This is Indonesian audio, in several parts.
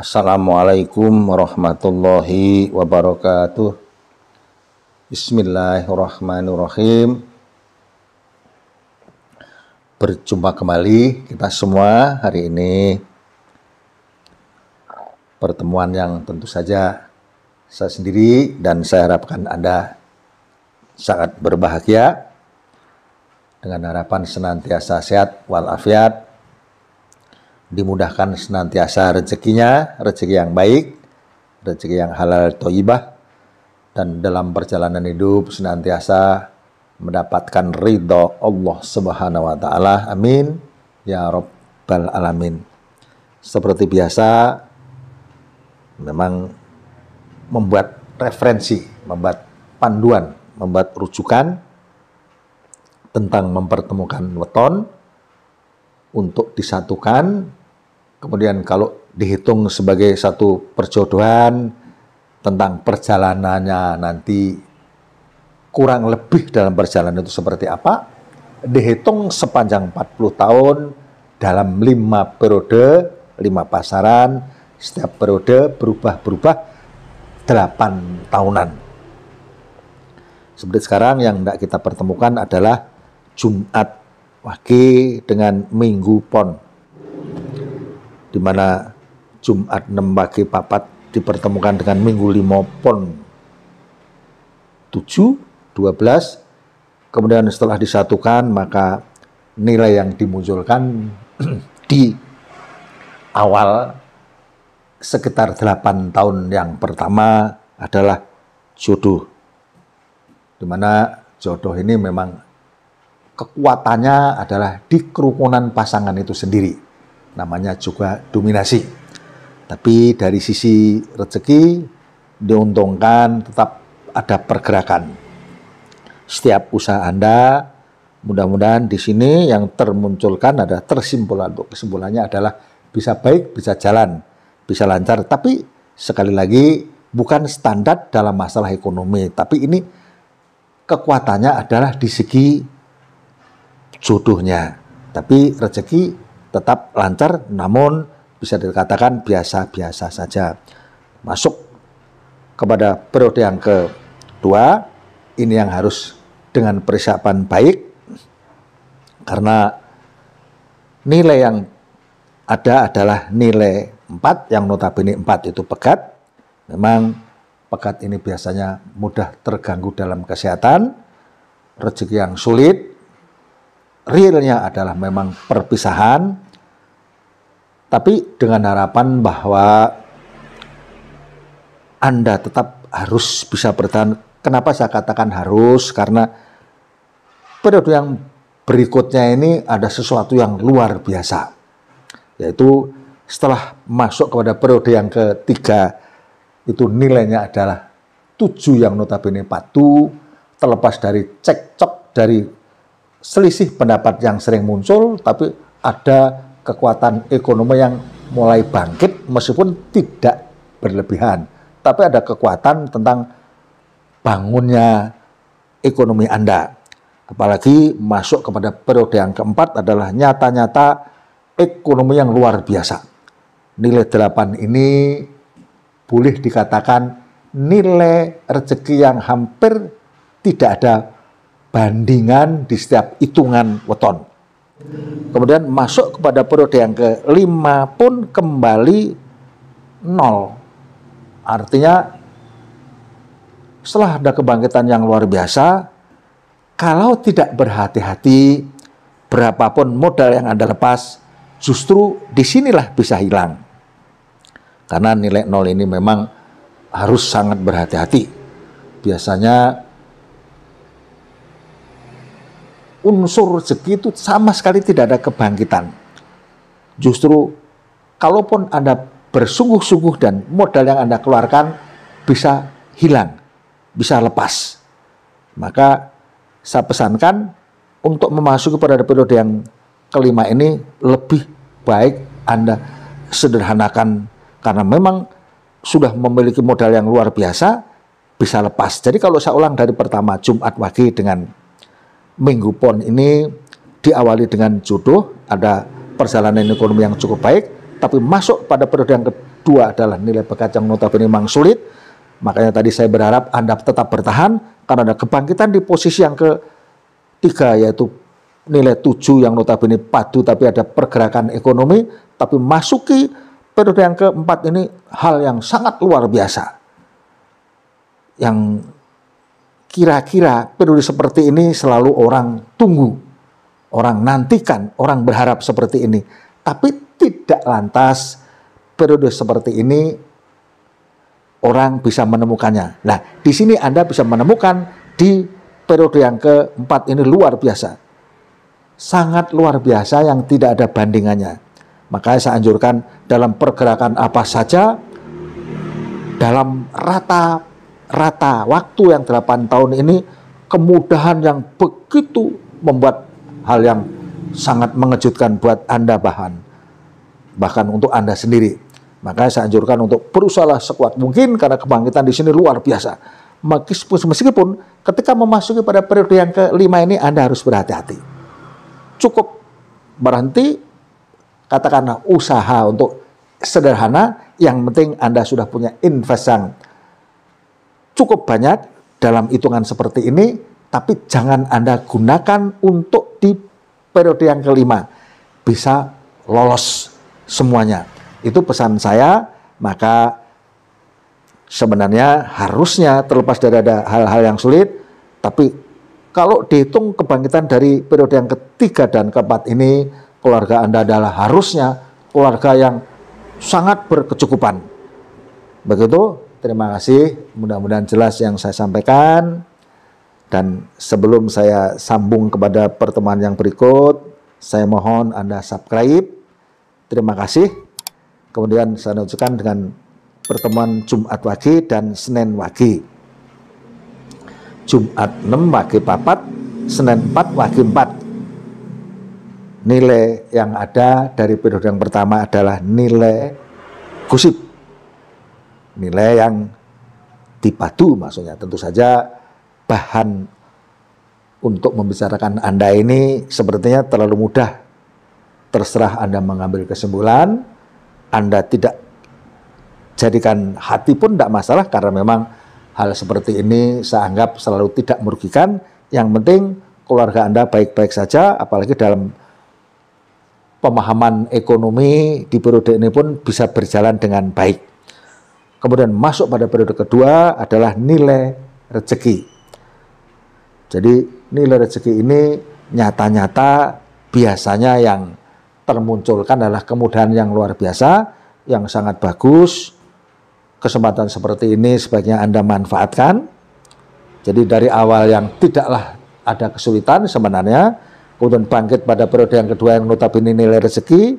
Assalamualaikum warahmatullahi wabarakatuh. Bismillahirrahmanirrahim. Berjumpa kembali kita semua hari ini. Pertemuan yang tentu saja saya sendiri dan saya harapkan Anda sangat berbahagia dengan harapan senantiasa sehat walafiat, dimudahkan senantiasa rezekinya, rezeki yang baik, rezeki yang halal thayyibah, dan dalam perjalanan hidup senantiasa mendapatkan ridho Allah Subhanahu wa taala. Amin ya rabbal alamin. Seperti biasa memang membuat referensi, membuat panduan, membuat rujukan tentang mempertemukan weton untuk disatukan. Kemudian kalau dihitung sebagai satu perjodohan, tentang perjalanannya nanti kurang lebih dalam perjalanan itu seperti apa, dihitung sepanjang 40 tahun dalam 5 periode, 5 pasaran, setiap periode berubah-berubah 8 tahunan. Seperti sekarang yang hendak kita pertemukan adalah Jumat Wage dengan Minggu Pon, di mana Jumat 6 Wage papat dipertemukan dengan Minggu 5 Pon 7, 12. Kemudian setelah disatukan maka nilai yang dimunculkan di awal sekitar 8 tahun yang pertama adalah jodoh, di mana jodoh ini memang kekuatannya adalah di kerukunan pasangan itu sendiri, namanya juga dominasi. Tapi dari sisi rezeki diuntungkan tetap ada pergerakan. Setiap usaha Anda, mudah-mudahan di sini yang termunculkan ada tersimpulan, untuk kesimpulannya adalah bisa baik, bisa jalan, bisa lancar. Tapi sekali lagi bukan standar dalam masalah ekonomi, tapi ini kekuatannya adalah di segi jodohnya. Tapi rezeki tetap lancar, namun bisa dikatakan biasa-biasa saja. Masuk kepada periode yang kedua, ini yang harus dengan persiapan baik, karena nilai yang ada adalah nilai 4, yang notabene 4 itu pegat. Memang pegat ini biasanya mudah terganggu dalam kesehatan, rezeki yang sulit, realnya adalah memang perpisahan. Tapi dengan harapan bahwa Anda tetap harus bisa bertahan. Kenapa saya katakan harus? Karena periode yang berikutnya ini ada sesuatu yang luar biasa. Yaitu setelah masuk kepada periode yang ketiga, itu nilainya adalah 7 yang notabene patuh, terlepas dari cekcok, dari selisih pendapat yang sering muncul, tapi ada kekuatan ekonomi yang mulai bangkit meskipun tidak berlebihan, tapi ada kekuatan tentang bangunnya ekonomi Anda. Apalagi masuk kepada periode yang keempat adalah nyata-nyata ekonomi yang luar biasa. Nilai 8 ini boleh dikatakan nilai rezeki yang hampir tidak ada bandingan di setiap hitungan weton. Kemudian masuk kepada periode yang ke-5 pun kembali 0. Artinya setelah ada kebangkitan yang luar biasa, kalau tidak berhati-hati, berapapun modal yang Anda lepas, justru disinilah bisa hilang. Karena nilai 0 ini memang harus sangat berhati-hati. Biasanya unsur rezeki itu sama sekali tidak ada kebangkitan. Justru kalaupun Anda bersungguh-sungguh dan modal yang Anda keluarkan bisa hilang, bisa lepas. Maka saya pesankan untuk memasuki pada periode yang kelima ini lebih baik Anda sederhanakan, karena memang sudah memiliki modal yang luar biasa, bisa lepas. Jadi kalau saya ulang dari pertama, Jumat Wage dengan Minggu Pon ini diawali dengan jodoh, ada perjalanan ekonomi yang cukup baik, tapi masuk pada periode yang kedua adalah nilai bakat yang notabene memang sulit. Makanya tadi saya berharap Anda tetap bertahan karena ada kebangkitan di posisi yang ketiga, yaitu nilai 7 yang notabene padu tapi ada pergerakan ekonomi. Tapi masuki periode yang keempat ini hal yang sangat luar biasa, yang kira-kira periode seperti ini selalu orang tunggu, orang nantikan, orang berharap seperti ini. Tapi tidak lantas periode seperti ini orang bisa menemukannya. Nah, di sini Anda bisa menemukan di periode yang keempat ini luar biasa. Sangat luar biasa yang tidak ada bandingannya. Makanya saya anjurkan dalam pergerakan apa saja, dalam rata waktu yang 8 tahun ini, kemudahan yang begitu membuat hal yang sangat mengejutkan buat Anda bahkan untuk Anda sendiri. Makanya saya anjurkan untuk berusaha sekuat mungkin karena kebangkitan di sini luar biasa. Meskipun ketika memasuki pada periode yang kelima ini Anda harus berhati-hati. Cukup berhenti, katakanlah usaha untuk sederhana, yang penting Anda sudah punya invest yang cukup banyak dalam hitungan seperti ini, tapi jangan Anda gunakan untuk di periode yang kelima. Bisa lolos semuanya. Itu pesan saya. Maka sebenarnya harusnya terlepas dari ada hal-hal yang sulit, tapi kalau dihitung kebangkitan dari periode yang ketiga dan keempat ini, keluarga Anda adalah harusnya keluarga yang sangat berkecukupan. Begitu, terima kasih. Mudah-mudahan jelas yang saya sampaikan. Dan sebelum saya sambung kepada pertemuan yang berikut, saya mohon Anda subscribe. Terima kasih. Kemudian saya lanjutkan dengan pertemuan Jumat Wage dan Senin Wage. Jumat 6 Wage 4, Senin 4 Wage 4. Nilai yang ada dari periode yang pertama adalah nilai gosip, nilai yang dipadu, maksudnya tentu saja bahan untuk membicarakan Anda ini sepertinya terlalu mudah. Terserah Anda mengambil kesimpulan. Anda tidak jadikan hati pun tidak masalah, karena memang hal seperti ini saya anggap selalu tidak merugikan. Yang penting keluarga Anda baik-baik saja, apalagi dalam pemahaman ekonomi di periode ini pun bisa berjalan dengan baik. Kemudian masuk pada periode kedua adalah nilai rezeki. Jadi nilai rezeki ini nyata-nyata biasanya yang termunculkan adalah kemudahan yang luar biasa, yang sangat bagus. Kesempatan seperti ini sebaiknya Anda manfaatkan. Jadi dari awal yang tidaklah ada kesulitan sebenarnya, kemudian bangkit pada periode yang kedua yang notabene nilai rezeki,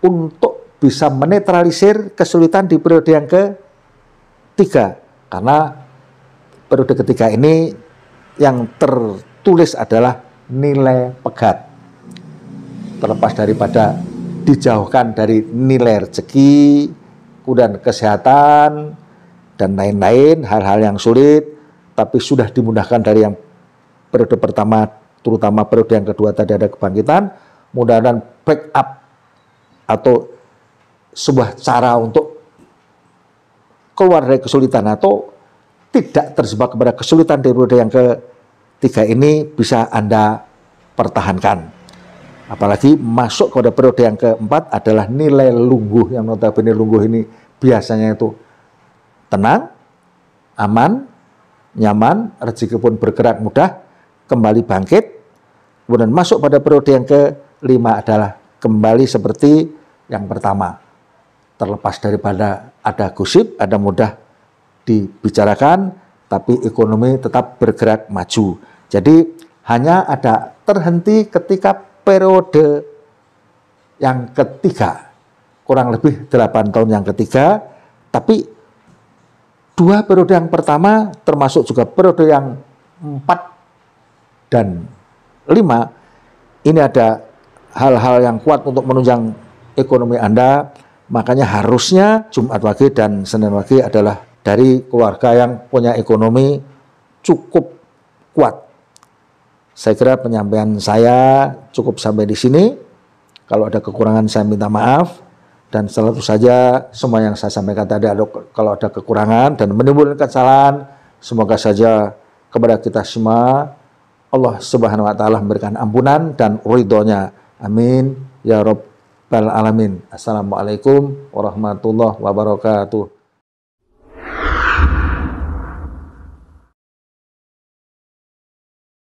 untuk bisa menetralisir kesulitan di periode yang ketiga. Karena periode ketiga ini yang tertulis adalah nilai pegat. Terlepas daripada dijauhkan dari nilai rezeki, kemudian kesehatan, dan lain-lain, hal-hal yang sulit, tapi sudah dimudahkan dari yang periode pertama, terutama periode yang kedua tadi ada kebangkitan, mudah-mudahan backup atau sebuah cara untuk keluar dari kesulitan atau tidak terjebak kepada kesulitan di periode yang ketiga ini bisa Anda pertahankan. Apalagi masuk kepada periode yang keempat adalah nilai lungguh, yang notabene lungguh ini biasanya itu tenang, aman, nyaman, rezeki pun bergerak mudah, kembali bangkit. Kemudian masuk pada periode yang kelima adalah kembali seperti yang pertama. Terlepas daripada ada gosip, ada mudah dibicarakan, tapi ekonomi tetap bergerak maju. Jadi hanya ada terhenti ketika periode yang ketiga, kurang lebih 8 tahun yang ketiga, tapi 2 periode yang pertama termasuk juga periode yang 4 dan 5, ini ada hal-hal yang kuat untuk menunjang ekonomi Anda. Makanya harusnya Jumat Wage dan Senin Wage adalah dari keluarga yang punya ekonomi cukup kuat. Saya kira penyampaian saya cukup sampai di sini. Kalau ada kekurangan saya minta maaf. Dan selalu saja semua yang saya sampaikan tadi kalau ada kekurangan dan menimbulkan kesalahan, semoga saja kepada kita semua Allah Subhanahu wa taala memberikan ampunan dan ridhonya. Amin ya rabbal alamin. Assalamualaikum warahmatullahi wabarakatuh.